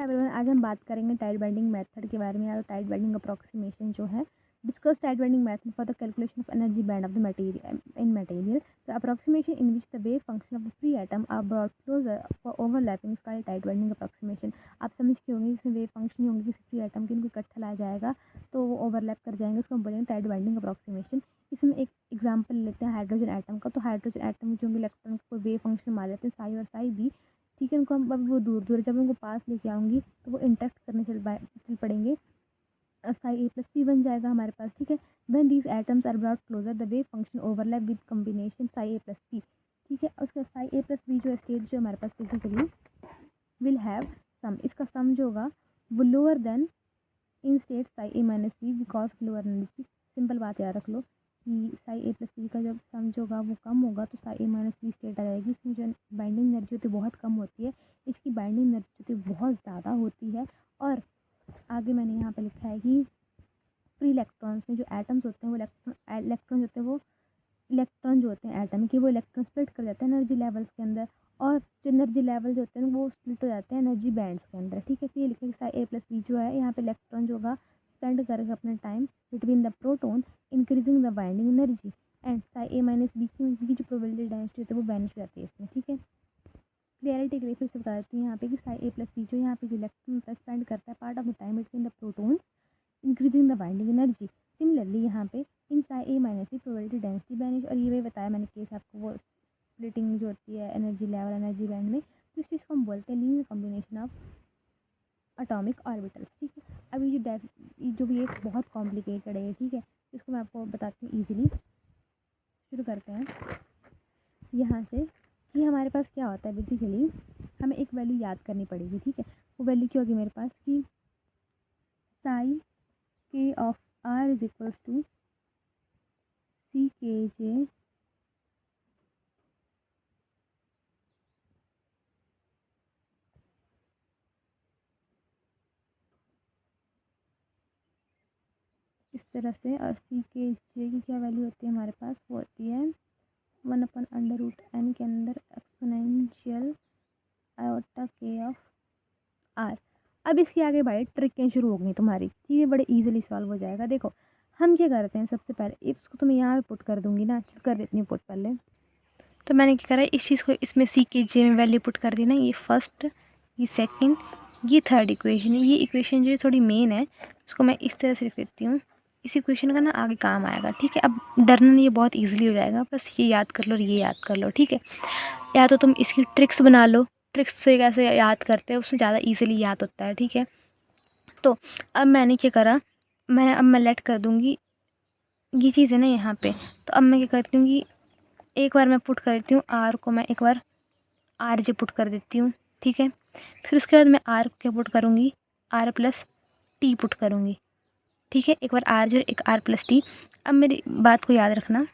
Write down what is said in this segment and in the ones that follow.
Everyone, आज हम बात करेंगे टाइड बाइंडिंग मेथड के बारे में या टाइड बाइंडिंग अप्रोक्सीमेशन जो है। Discuss tight binding method for the calculation of energy band of the material in material, the approximation in which the wave function of the free atom are brought closer for overlapping is called tight binding approximation. आप समझ के होंगे इसमें wave function नहीं होंगे, किसी free atom के इनको इकट्ठा लाया जाएगा तो वो ओवरलैप कर जाएंगे, उसको हम बोलेंगे टाइड बाइंडिंग अप्रोक्सीमेशन। इसमें एक एग्जाम्पल लेते हैं हाइड्रोजन एटम का। तो हाइड्रोजन एटम जो इलेक्ट्रॉन को वेव फंक्शन मान लेते हैं साई और साई भी, ठीक है। उनको हम अब वो दूर दूर जब उनको पास लेके आऊँगी तो वो इंटरेक्ट करने चल पड़ेंगे, साई ए प्लस पी बन जाएगा हमारे पास, ठीक है। When these atoms are brought closer the wave function overlap with combination psi A plus P, ठीक है। उसका साई ए प्लस बी जो स्टेट जो हमारे पास बेसिकली विल हैव सम, इसका सम जो होगा वो lower than in state psi A minus B because lower energy. Simple बात याद रख लो कि साई ए प्लस बी का जब सम जो होगा वो कम होगा तो Sai A minus B state आ जाएगी। इसमें जो बाइंडिंग एनर्जी होती है बहुत कम होती है, इसकी बाइंडिंग एनर्जी होती है बहुत ज़्यादा होती है। और आगे मैंने यहाँ पे लिखा है कि फ्री इलेक्ट्रॉन्स में जो एटम्स होते हैं वो इलेक्ट्रॉन होते हैं वो इलेक्ट्रॉन जो होते हैं एटम के वो इलेक्ट्रॉन स्प्लिट कर जाते हैं एनर्जी लेवल्स के अंदर, और जो एनर्जी लेवल जो होते हैं वो स्प्लिट हो जाते हैं एनर्जी बैंड्स के अंदर, ठीक है। तो ये लिखेंगे साई ए प्लस बी जो है यहाँ पे इलेक्ट्रॉन जो होगा स्पेंड करेगा अपना time between the proton increasing the binding energy, and psi A minus B की जो प्रोबेबिलिटी डेंसिटी होती है वो वैनिश हो जाती है इसमें, ठीक है। क्लियरिटी के लिए फिर से बता देती हूँ यहाँ पे कि साई ए प्लस बी जो यहाँ पे जो इलेक्ट्रॉन स्पेंड करता है part of the time between the proton increasing the binding energy. Similarly यहाँ पे in psi A minus B probability density vanish, और ये भी बताया मैंने केस आपको वो स्प्लिटिंग जो होती है एनर्जी लेवल एनर्जी बैंड में, तो इस चीज़ को हम बोलते हैं linear combination of atomic orbitals, ठीक है। अभी जो भी एक बहुत कॉम्प्लिकेटेड है, ठीक है, इसको मैं आपको बताती हूँ ईजिली। शुरू करते हैं यहाँ से कि हमारे पास क्या होता है। बेसिकली हमें एक वैल्यू याद करनी पड़ेगी, ठीक है। वो वैल्यू क्या होगी मेरे पास कि psi K of R is equals to C K J इस तरह से, और सी के जे की क्या वैल्यू होती है हमारे पास, वो होती है 1/√n के अंदर एक्सपोनेंशियल आयोटा के ऑफ आर। अब इसके आगे भाई ट्रिकें शुरू हो गई तुम्हारी, चीज़ें बड़े इजीली सॉल्व हो जाएगा। देखो हम क्या करते हैं, सबसे पहले इसको तो मैं यहाँ पे पुट कर दूंगी ना, चल कर देती हूँ पुट पहले। तो मैंने क्या करा, इस चीज़ को इसमें सी के जे में वैल्यू पुट कर दी ना, ये फर्स्ट, ये सेकंड, ये थर्ड इक्वेशन है। ये इक्वेशन जो है थोड़ी मेन है, उसको मैं इस तरह से लिख देती हूँ। इस इक्वेशन का ना आगे काम आएगा, ठीक है। अब डरना नहीं, ये बहुत ईजिली हो जाएगा, बस ये याद कर लो और ये याद कर लो, ठीक है। या तो तुम इसकी ट्रिक्स बना लो, ट्रिक्स से कैसे याद करते हैं उसमें ज़्यादा ईजिली याद होता है, ठीक है। तो अब मैंने क्या करा, अब मैं लेट कर दूँगी ये चीज़ है ना यहाँ पे। तो अब मैं क्या करती हूँ कि एक बार मैं पुट कर देती हूँ आर को, मैं एक बार आर जे पुट कर देती हूँ, ठीक है। फिर उसके बाद मैं आर को क्या पुट करूँगी, आर प्लस टी पुट करूँगी, ठीक है। एक बार आर जे एक आर प्लस टी। अब मेरी बात को याद रखना,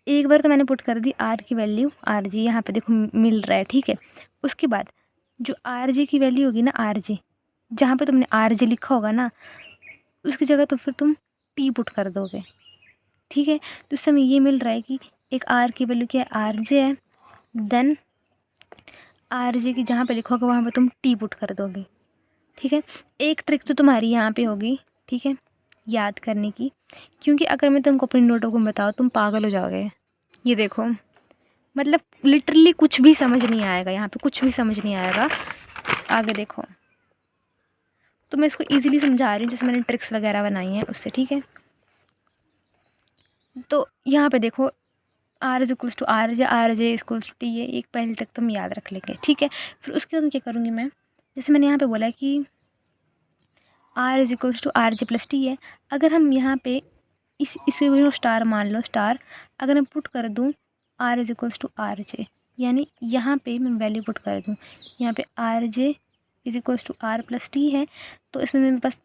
एक बार तो मैंने पुट कर दी आर की वैल्यू, आर जी यहाँ पे देखो मिल रहा है, ठीक है। उसके बाद जो आर जे की वैल्यू होगी ना, आर जे जहाँ पे तुमने आर जे लिखा होगा ना, उसकी जगह तो फिर तुम टी पुट कर दोगे, ठीक है। तो इस समय ये मिल रहा है कि एक आर की वैल्यू क्या है, आर जे है, देन आर जे की जहाँ पे लिखा होगा वहाँ पे तुम टी पुट कर दोगे, ठीक है। एक ट्रिक तो तुम्हारी यहाँ पे होगी, ठीक है, याद करने की, क्योंकि अगर मैं तुमको अपनी नोटों को बताऊँ तुम पागल हो जाओगे। ये देखो, मतलब लिटरली कुछ भी समझ नहीं आएगा यहाँ पे, कुछ भी समझ नहीं आएगा। आगे देखो, तो मैं इसको इजीली समझा रही हूँ जैसे मैंने ट्रिक्स वगैरह बनाई हैं उससे, ठीक है। तो यहाँ पे देखो R is equals to R J equals to T, ये एक पहली ट्रिक तुम याद रख लेंगे, ठीक है। फिर उसके बाद क्या करूँगी मैं, जैसे मैंने यहाँ पे बोला कि R is equals to R J plus T है। अगर हम यहाँ पे इस इक्वेशन स्टार मान लो, स्टार अगर मैं पुट कर दूँ R is equals to R J, यानी यहाँ पे मैं वैल्यू पुट कर दूँ, यहाँ पे R J is equals to R plus T है, तो इसमें मेरे पास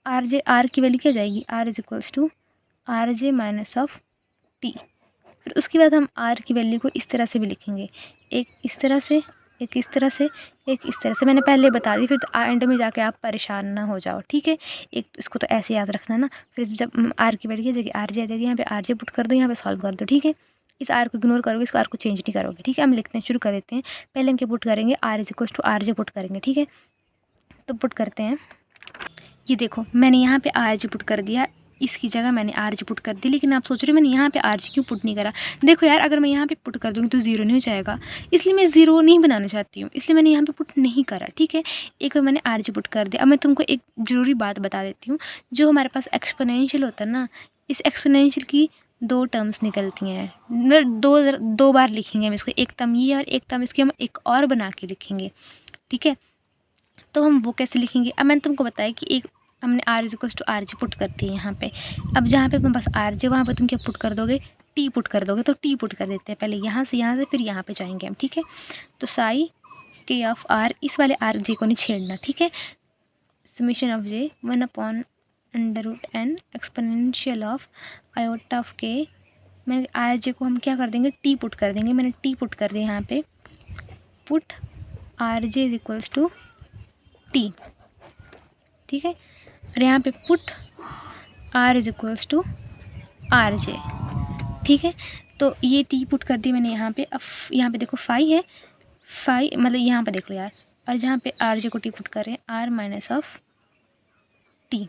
आर की वैल्यू क्या हो जाएगी, R is equals to R J minus of T. फिर उसके बाद हम आर की वैल्यू को इस तरह से भी लिखेंगे, एक इस तरह से, एक इस तरह से, एक इस तरह से, मैंने पहले बता दी, फिर एंड में जाके आप परेशान ना हो जाओ, ठीक है। एक इसको तो ऐसे याद रखना ना, फिर जब आर की वैल्यू की जगह आर जे आ जाएगी, यहाँ पे आर जे पुट कर दो, यहाँ पे सॉल्व कर दो, ठीक है। इस आर को इग्नोर करोगे, इस आर को चेंज नहीं करोगे, ठीक है। हम लिखते हैं, शुरू कर देते हैं। पहले हम क्या पुट करेंगे, R is equals to R J put करेंगे, ठीक है। तो पुट करते हैं, ये देखो मैंने यहाँ पे आर जे पुट कर दिया, इसकी जगह मैंने आर जी पुट कर दी। लेकिन आप सोच रहे हो मैंने यहाँ पे आर जी क्यों पुट नहीं करा। देखो यार, अगर मैं यहाँ पे पुट कर दूँगी तो ज़ीरो नहीं हो जाएगा, इसलिए मैं ज़ीरो नहीं बनाना चाहती हूँ, इसलिए मैंने यहाँ पे पुट नहीं करा, ठीक है। एक मैंने आर जी पुट कर दिया। अब मैं तुमको एक ज़रूरी बात बता देती हूँ, जो हमारे पास एक्सपोनेंशियल होता है ना, इस एक्सपोनेंशियल की दो टर्म्स निकलती हैं, मतलब दो बार लिखेंगे हम इसको, एक टर्म ये और एक टर्म इसकी हम एक और बना के लिखेंगे, ठीक है। तो हम वो कैसे लिखेंगे, अब मैंने तुमको बताया कि एक हमने R is equals to R G put करती है यहाँ पे। अब जहाँ पे तुम्हारे पास आर जी, वहाँ पे तुम क्या पुट कर दोगे, टी पुट कर दोगे। तो टी पुट कर देते हैं पहले, यहाँ से फिर यहाँ पे जाएंगे हम, ठीक है। तो साई के ऑफ आर, इस वाले आर जी को नहीं छेड़ना, ठीक है। Summation of J 1/√n exponential of iota of के, मैंने आर जे को हम क्या कर देंगे, टी पुट कर देंगे। मैंने टी पुट कर दिया यहाँ पे, put R J is equals to T, ठीक है। और यहाँ पे put R is equals to R J, ठीक है। तो ये टी पुट कर दी मैंने यहाँ पे। अब यहाँ पे देखो फाई है, फाई मतलब यहाँ पे देख लो यार, और जहाँ पे आर जे को टी पुट कर रहे हैं, आर माइनस ऑफ टी,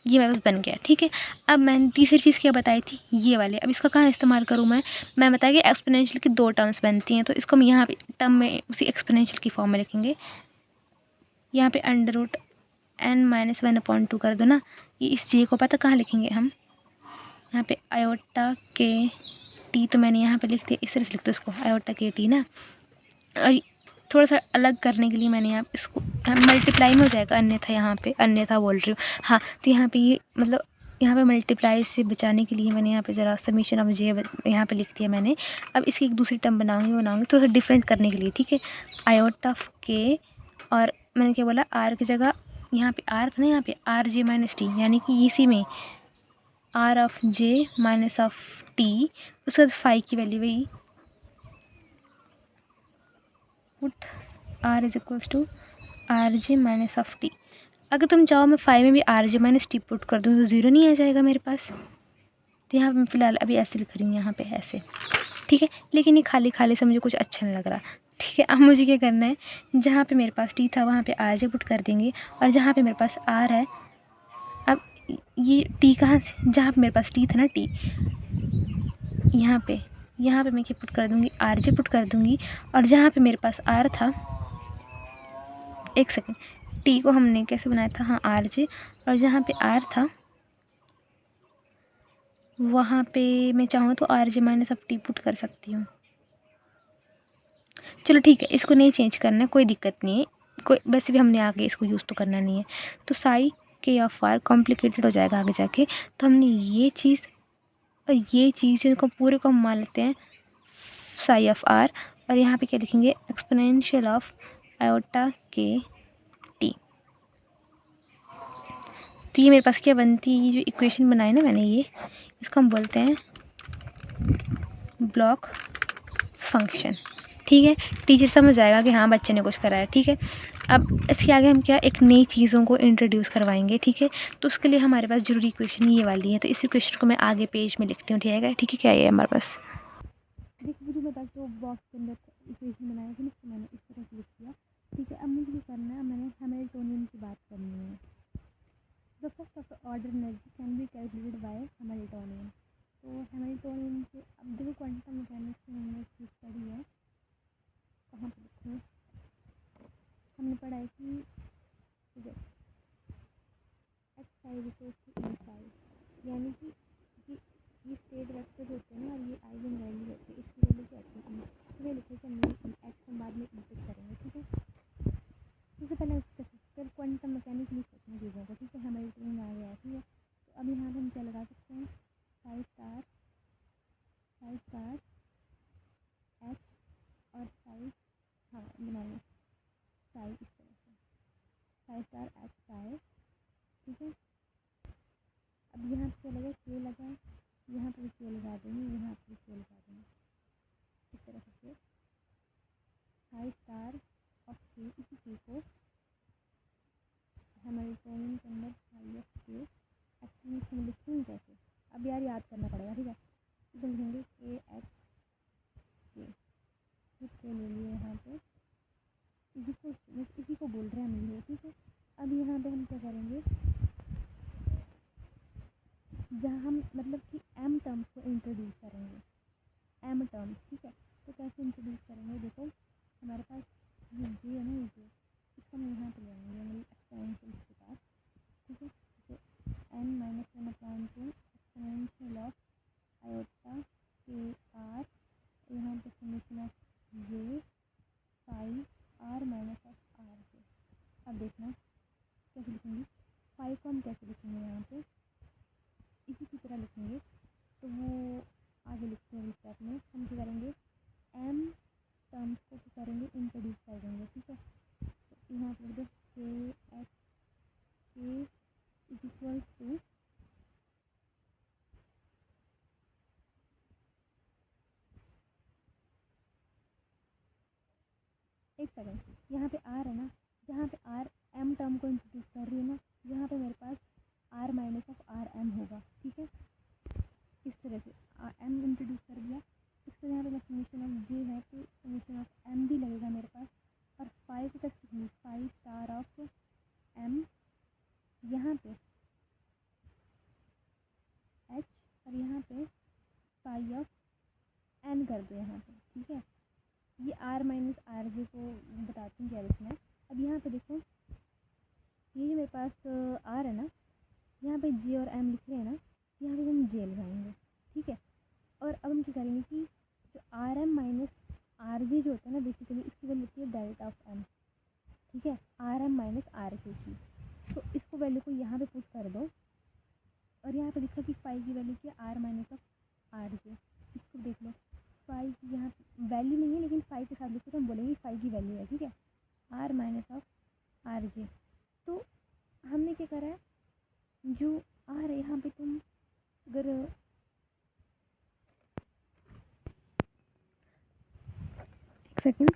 ये मेरे पास बन गया, ठीक है। अब मैंने तीसरी चीज़ क्या बताई थी, ये वाले। अब इसका कहाँ इस्तेमाल करूँ मैं बताया कि एक्सपोनेंशियल की दो टर्म्स बनती हैं, तो इसको हम यहाँ पे टर्म में उसी एक्सपोनेंशियल की फॉर्म में लिखेंगे। यहाँ पे (n-1/2 कर दो ना, ये इस जे को पता कहाँ लिखेंगे हम, यहाँ पे आयोटा के टी, तो मैंने यहाँ पे लिख दिया, इस तरह से लिख दो इसको, आयोटा के टी ना। और थोड़ा सा अलग करने के लिए मैंने यहाँ इसको मल्टीप्लाई में हो जाएगा, अन्यथा यहाँ पे, अन्यथा बोल रही हूँ हाँ। तो यहाँ पे ये मतलब यहाँ पे मल्टीप्लाई से बचाने के लिए मैंने यहाँ पे ज़रा समीशन ऑफ जे यहाँ पे लिख दिया मैंने। अब इसकी एक दूसरी टर्म बनाऊँगी थोड़ा सा डिफरेंट करने के लिए, ठीक है। आयोटा ऑफ के, और मैंने क्या बोला, आर की जगह यहाँ पे आर था ना, यहाँ पे आर जे माइनस टी, यानी कि इसी में R of J minus of T, उसके बाद फाई की वैल्यू वही, put R is equals to R J minus of T. अगर तुम चाहो मैं फाई में भी R J minus T put कर दूँ तो ज़ीरो नहीं आ जाएगा मेरे पास। तो यहाँ पे मैं फ़िलहाल अभी ऐसे लिख रही हूँ, यहाँ पे ऐसे, ठीक है। लेकिन ये खाली खाली से मुझे कुछ अच्छा नहीं लग रहा, ठीक है। अब मुझे क्या करना है, जहाँ पे मेरे पास टी था वहाँ पे आर जे पुट कर देंगे, और जहाँ पे मेरे पास आर है, अब ये टी कहाँ से, जहाँ पे मेरे पास टी था ना, टी यहाँ पे मैं क्या पुट कर दूँगी, आर जे पुट कर दूँगी। और जहाँ पे मेरे पास आर था, एक सेकेंड, टी को हमने कैसे बनाया था, हाँ आर जे, और जहाँ पे आर था वहाँ पे मैं चाहूँ तो are J minus of T put कर सकती हूँ। चलो ठीक है, इसको नहीं चेंज करना है, कोई दिक्कत नहीं है, कोई वैसे भी हमने आगे इसको यूज़ तो करना नहीं है। तो Sai K of are complicated हो जाएगा आगे जाके, तो हमने ये चीज़ और ये चीज़ इनको पूरे को हम मान लेते हैं साई ऑफ आर, और यहाँ पे क्या लिखेंगे, एक्सपोनेंशियल ऑफ आयोटा के टी। तो ये मेरे पास क्या बनती है, ये जो इक्वेशन बनाई ना मैंने, ये इसको हम बोलते हैं ब्लॉक फंक्शन, ठीक है। टीचर समझ जाएगा कि हाँ बच्चे ने कुछ कराया, ठीक है। अब इसके आगे हम क्या एक नई चीज़ों को इंट्रोड्यूस करवाएंगे, ठीक है। तो उसके लिए हमारे पास जरूरी इक्वेशन ये वाली है, तो इस इक्वेशन को मैं आगे पेज में लिखती हूँ, ठीक है। ठीक है, क्या ये हमारे पास देखिए, मेरे पास जो बॉक्स के अंदर इक्वेशन बनाया था उसको मैंने इस तरह से लिख दिया, ठीक है। अब मुझे क्या करना है, मैंने हैमिल्टोनियन की बात करनी है। The first of order energy can be calculated by Hamiltonian. तो हैमिल्टोनियन से अब देखो, क्वांटम मैकेनिक्स में हमने एक चीज़ पढ़ी है, कहाँ पर लिखूँ, हमने पढ़ा है कि X side equals to E side, यानी कि ये स्टेट वेक्टर्स होते हैं ना, और ये आइगन वैल्यू होती है, इसकी वैल्यू क्या होती है, तो ये लिखे कि हमने एक्स हम बाद में इंपुट करेंगे, ठीक है। सबसे पहले उसके फिर क्वांटम मैकेनिक्स यूज़ करते हैं चीज़ों को, ठीक है। हैमिल्टोनियन आ गया, ठीक है। तो अब यहाँ पर हम क्या लगा सकते हैं, साई स्टार एच, और साई, हाँ बना लो साई, इस तरह से साई स्टार एच साई, ठीक है। अब यहाँ पे क्या लगा, के लगा, यहाँ पर के लगा देंगे, यहाँ पर के लगा देंगे, इस तरह से साई स्टार ऑफ के, इसी के को हैमिल्टोनियन के अंदर साई ऑफ के, एक्चुअली इसमें लिखेंगे कैसे, अब यार याद करना पड़ेगा, ठीक है। तो लिखेंगे के एच के, सिर्फ के ले लिए यहाँ पे, इसी को बोल रहे हैं हम ये, ठीक है। अब यहाँ पे हम क्या करेंगे, जहाँ हम मतलब कि एम टर्म्स को इंट्रोड्यूस करेंगे, एम टर्म्स, ठीक है। तो कैसे इंट्रोड्यूस करेंगे, देखो हमारे पास ये जे है ना, ये जे, इसको हम यहाँ पे लेंगे मतलब एक्सपोनेंशियल इसके पास, ठीक है। जैसे N minus one upon two exponential of iota K R, यहाँ पे summation of J phi R minus of R J. अब देखना कैसे लिखेंगे, फाइव को हम कैसे लिखेंगे, यहाँ पे इसी की तरह लिखेंगे, तो वो आगे लिखते हैं स्टेप में। हम क्या करेंगे, एम टर्म्स को क्या करेंगे, इंट्रोड्यूस कर देंगे, ठीक है। तो यहाँ पर लिख के H K is equals to, एक सेकेंड, यहाँ पे आर है ना, जहाँ पे आर एम टर्म को इंट्रोड्यूस कर रही है ना, यहाँ पे मेरे पास R minus of R M होगा, ठीक है। इस तरह से एम इंट्रोड्यूस कर दिया, इसको यहाँ पे समेशन ऑफ जे है तो समेशन ऑफ एम भी लगेगा मेरे पास, और फाइव को कैसे लिखेंगे, फाइव स्टार ऑफ एम, यहाँ पे एच, और यहाँ पे फाइव ऑफ एन कर दो यहाँ पे, ठीक है। ये आर माइनस आर जे को बताती हूँ क्या लिखना है। अब यहाँ पे देखो, ये जो मेरे पास आर है ना, यहाँ पे जे और एम लिख रहे हैं ना, यहाँ पे हम जे लगाएंगे, ठीक है। और अब हम क्या करेंगे कि जो R M minus R J जो होता है ना, बेसिकली इसकी वैल्यू होती है डेल्टा ऑफ एम, ठीक है, R M minus R J की। तो इसको वैल्यू को यहाँ पे पुट कर दो, और यहाँ पे लिखा कि फाइव की वैल्यू क्या, R minus of R J. इसको देख लो, फाइव की यहाँ वैल्यू नहीं है, लेकिन फाइव के साथ लिखो तो हम बोलेंगे फाइव की वैल्यू है, ठीक है, R minus of R J. तो हमने क्या करा है, जो आर है यहाँ पे तुम अगर एक सेकेंड,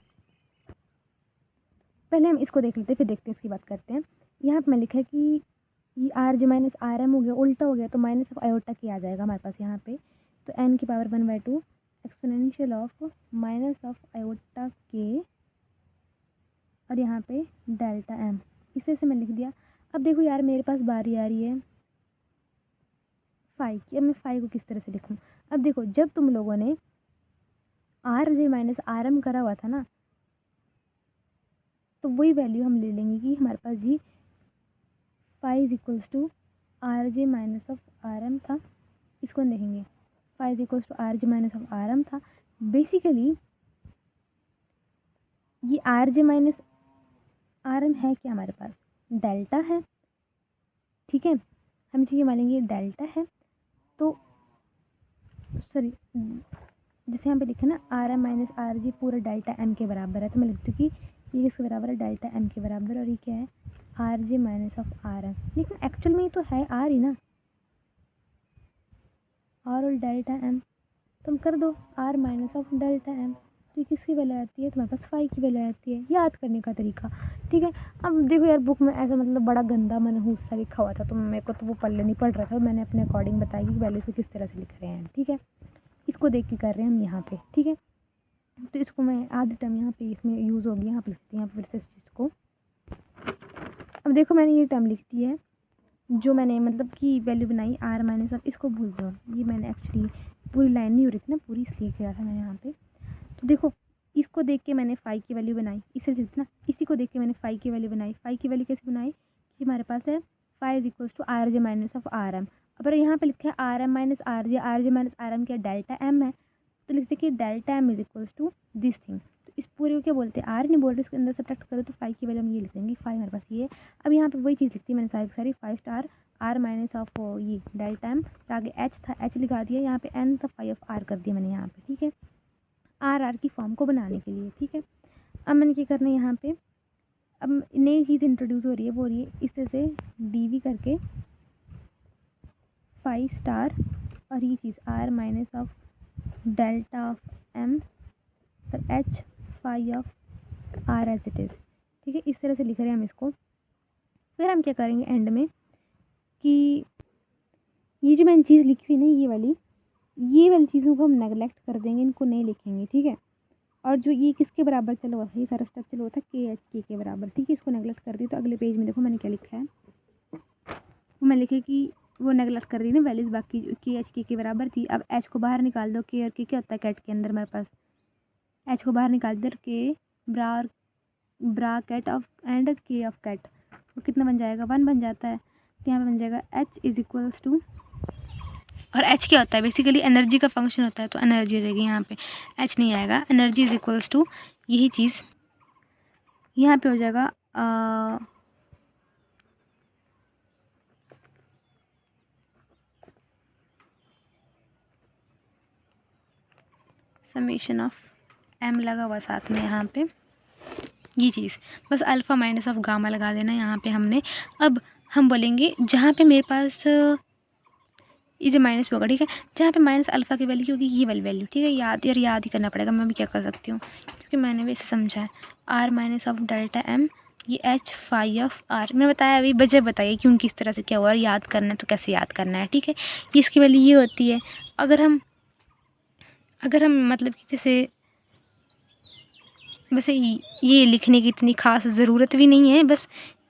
पहले हम इसको देख लेते हैं फिर देखते हैं इसकी बात करते हैं। यहाँ पे मैं लिखा है कि ये R J minus R M हो गया, उल्टा हो गया, तो माइनस ऑफ आयोटा के आ जाएगा हमारे पास यहाँ पे। तो एन की power 1/2 exponential of minus of iota के, और यहाँ पे डेल्टा एम, इसे से मैं लिख दिया। अब देखो यार मेरे पास बारी आ रही है फाइव की, अब मैं फाइव को किस तरह से लिखूँ। अब देखो जब तुम लोगों ने R J minus R M करा हुआ था ना, तो वही वैल्यू हम ले लेंगे कि हमारे पास G five is equals to R J minus of R M था, इसको देखेंगे five is equals to R J minus of R M था। बेसिकली ये R J minus R M है क्या हमारे पास, डेल्टा है, ठीक है। हम इसे ये मानेंगे डेल्टा है, तो सॉरी जैसे यहाँ पे लिखे ना R M minus R G पूरा डेल्टा एम के बराबर है, तो मैं लिखती हूँ कि ये किसके बराबर है, डेल्टा एम के बराबर, और ये क्या है, R J minus of R M. लेकिन एक्चुअल में ये तो है आर ही ना, आर और डेल्टा एम, तुम कर दो R minus of delta M, तो ये किसकी वैल्यू आती है, तुम्हारे पास फाइव की वैल्यू आती है। याद करने का तरीका, ठीक है। अब देखो यार बुक में ऐसा मतलब बड़ा गंदा मनहूस सा लिखा हुआ था, तो मेरे को तो वो पढ़ नहीं पड़ रहा था, मैंने अपने अकॉर्डिंग बताई कि वैल्यूज को किस तरह से लिख रहे हैं, ठीक है। इसको देख के कर रहे हैं हम यहाँ पे, ठीक है। तो इसको मैं आधी टर्म यहाँ पे इसमें यूज़ होगी, यहाँ पे लिखती हूँ, यहाँ पे फिर से इस चीज़ को। अब देखो मैंने ये टर्म लिख दी है, जो मैंने मतलब कि वैल्यू बनाई आर माइनस ऑफ, इसको भूल जाओ, ये मैंने एक्चुअली पूरी लाइन नहीं हो रही थी ना, पूरी इसलिए किया था मैंने यहाँ पे। तो देखो इसको देख के मैंने फाइव की वैल्यू बनाई, इसे ना इसी को देख के मैंने फाइव की वैल्यू बनाई। फाइव की वैल्यू कैसे बनाई कि हमारे पास है phi is equals to R J minus of R M. अगर यहाँ पे लिखा है R M minus R J minus R M क्या डेल्टा एम है, तो लिखते कि delta M is equals to this thing. तो इस पूरे को क्या बोलते हैं, आर नहीं बोल रहे, इसके अंदर सब्ट्रैक्ट करो तो फाइव की वैल्यू हम ये लिख देंगे, फाइव हमारे पास ये है। अब यहाँ पे वही चीज़ लिखती है मैंने sorry sorry, phi star R minus of ये डेल्टा एम, आगे एच था एच लिखा दिया, यहाँ पे एन था फाइव ऑफ आर कर दिया मैंने यहाँ पे, ठीक है, आर की फॉर्म को बनाने के लिए, ठीक है। अब मैंने क्या करना है यहाँ पे, अब नई चीज़ इंट्रोड्यूस हो रही है, वो हो रही है इस तरह से डी वी करके फाइव स्टार, और ये चीज़ R minus of delta of M और H five of R as it is, ठीक है। इस तरह से लिख रहे हैं हम इसको। फिर हम क्या करेंगे एंड में कि ये जो मैंने चीज़ लिखी हुई ना, ये वाली, ये वाली चीज़ों को हम नेगलेक्ट कर देंगे, इनको नहीं लिखेंगे, ठीक है। और जो ये किसके बराबर चला हुआ था, ये सारा स्टेप चला हुआ था KHK के बराबर, ठीक है। इसको नेगलेक्ट कर दी तो अगले पेज में देखो मैंने क्या लिखा है, वो मैं लिखे कि वो नेगलेक्ट कर दी ना वैल्यूज़, बाकी KHK के बराबर थी। अब H को बाहर निकाल दो, K और K क्या होता है कैट के अंदर हमारे पास, H को बाहर निकाल दो, K bra ket of and K of ket, वो कितना बन जाएगा 1 बन जाता है। तो यहाँ पे बन जाएगा H इज इक्वल्स टू, और H क्या होता है बेसिकली एनर्जी का फंक्शन होता है, तो एनर्जी हो जाएगी, यहाँ पे H नहीं आएगा, एनर्जी इज इक्वल्स टू यही चीज़ यहाँ पे हो जाएगा समेशन ऑफ M लगा हुआ साथ में यहाँ पे, ये चीज़ बस अल्फ़ा माइनस ऑफ गामा लगा देना यहाँ पे हमने। अब हम बोलेंगे जहाँ पे मेरे पास इसे माइनस पे होगा, ठीक है, जहाँ पे माइनस अल्फ़ा की वैल्यू होगी ये वाली वैल्यू, ठीक है, याद ही करना पड़ेगा, मैं भी क्या कर सकती हूँ क्योंकि मैंने भी इसे समझा है। R minus of delta M, ये H फाई ऑफ R, मैंने बताया अभी, वजह बताइए क्यों किस तरह से क्या हुआ, याद करना है तो कैसे याद करना है, ठीक है। ये इसकी वैल्यू ये होती है। अगर हम मतलब कि जैसे वैसे ये लिखने की इतनी ख़ास ज़रूरत भी नहीं है, बस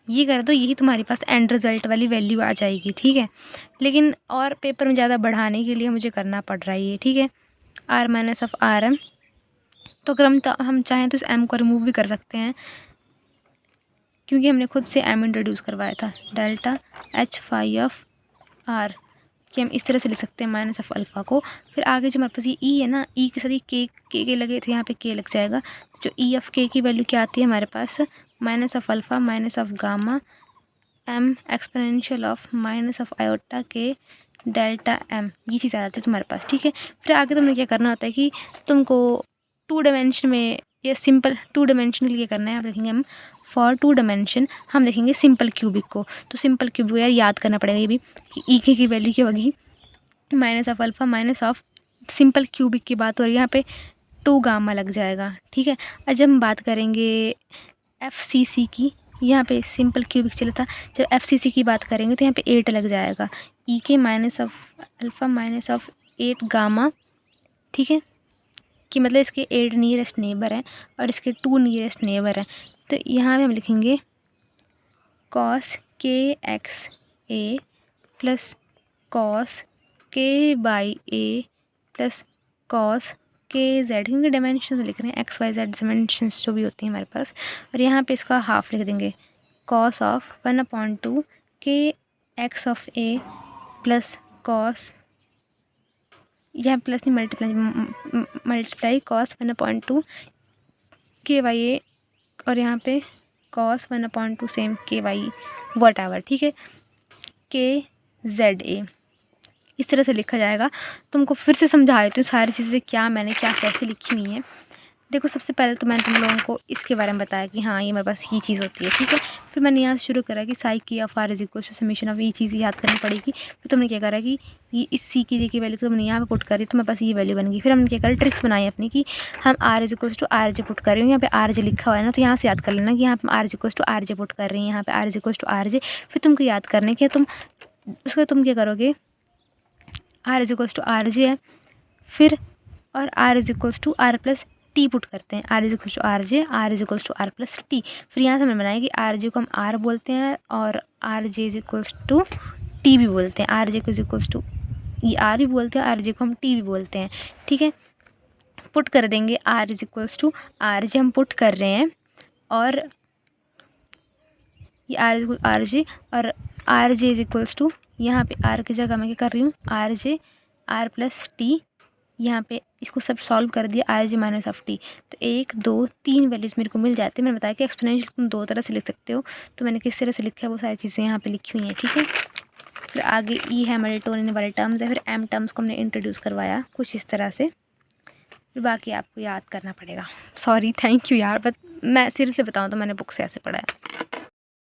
ये कर दो, यही तुम्हारे पास एंड रिज़ल्ट वाली वैल्यू आ जाएगी, ठीक है। लेकिन और पेपर में ज़्यादा बढ़ाने के लिए मुझे करना पड़ रहा है ये, ठीक है, R माइनस ऑफ RM। तो अगर हम चाहें तो इस M को रिमूव भी कर सकते हैं क्योंकि हमने खुद से M इंट्रोड्यूस करवाया था, delta H phi of R, कि हम इस तरह से लिख सकते हैं माइनस ऑफ अल्फ़ा को। फिर आगे जो हमारे पास ये ई है ना, ई के साथ ये के लगे थे, यहाँ पे के लग जाएगा। जो ई ऑफ के की वैल्यू क्या आती है हमारे पास, minus of alpha minus of gamma M exponential of minus of iota K delta M, ये चीज़ आ जाती है तुम्हारे पास, ठीक है। फिर आगे तुमने क्या करना होता है कि तुमको 2 डायमेंशन में या सिंपल 2 डायमेंशन के लिए करना है, आप लिखेंगे हम फॉर 2 डायमेंशन हम लिखेंगे सिंपल क्यूबिक को। तो सिंपल क्यूबिक यार याद करना पड़ेगा ये भी कि ई के की वैल्यू क्या होगी, minus of alpha minus of simple cubic की बात हो रही है, यहाँ पे 2 गामा लग जाएगा, ठीक है। और जब हम बात करेंगे FCC की, यहाँ पे सिंपल क्यूबिक चला था, जब FCC की बात करेंगे तो यहाँ पे 8 लग जाएगा, ई के minus of alpha minus of 8 gamma, ठीक है, कि मतलब इसके 8 नियरेस्ट नेबर हैं और इसके 2 नियरेस्ट नेबर हैं। तो यहाँ पे हम लिखेंगे cos KX plus cos K/A plus cos KZ, क्योंकि डायमेंशन लिख रहे हैं XYZ डायमेंशंस जो भी होती हैं हमारे पास, और यहाँ पे इसका हाफ लिख देंगे cos of 1/2 KX of A plus cos, यहाँ प्लस नहीं मल्टीप्लाई कॉस 1/2 KYA, और यहाँ पे cos 1/2 same KY what ever, ठीक है, KZA, इस तरह से लिखा जाएगा। तुमको फिर से समझा देती हूँ सारी चीज़ें क्या मैंने क्या कैसे लिखी हुई हैं। देखो सबसे पहले तो मैंने तुम लोगों को इसके बारे में बताया कि हाँ ये मेरे पास ये चीज़ होती है, ठीक है। फिर मैंने यहाँ से शुरू करा कि साई की of R is equal to summation of, ये चीज़ याद करनी पड़ेगी। फिर तुमने क्या करा कि ये इस सी की जी की वैल्यू तुमने यहाँ पे पुट करी तो मेरे पास ये वैल्यू बन गई। फिर हमने क्या करा ट्रिक्स बनाई अपनी कि हम R is equal to RJ put कर रहे हैं, यहाँ पे RJ लिखा हुआ है ना, तो यहाँ से याद कर लेना कि यहाँ पे R is equal to RJ put कर रही हैं, यहाँ पे R is equal to RJ। फिर तुमको याद करने के तुम उसको तुम क्या करोगे, R is equals to RJ है, फिर और R is equals to R plus T put करते हैं, R is equals to RJ, R is equals to R plus T। फिर यहाँ से हमने बनाया कि RJ को हम R बोलते हैं और RJ is equals to T भी बोलते हैं, RJ को इज इक्वल्स टू ये R भी बोलते हैं, RJ को हम T भी बोलते हैं, ठीक है। पुट कर देंगे R is equals to RJ हम पुट कर रहे हैं, और ये R इज इक्वल RJ और RJ इज इक्वल्स टू यहाँ पे R की जगह मैं क्या कर रही हूँ RJ R प्लस T, यहाँ पे इसको सब सॉल्व कर दिया RJ माइनस ऑफ T, तो 1 2 3 वैल्यूज़ मेरे को मिल जाती है। मैंने बताया कि एक्सपोनेंशियल तुम 2 तरह से लिख सकते हो, तो मैंने किस तरह से लिखा है वो सारी चीज़ें यहाँ पे लिखी हुई हैं, ठीक है। फिर आगे ई है हमारे टोन वाले टर्म्स है, फिर M टर्म्स को हमने इंट्रोड्यूस करवाया कुछ इस तरह से, फिर बाकी आपको याद करना पड़ेगा। सॉरी थैंक यू यार, बट मैं सिर से बताऊँ तो मैंने बुक से ऐसे पढ़ा है।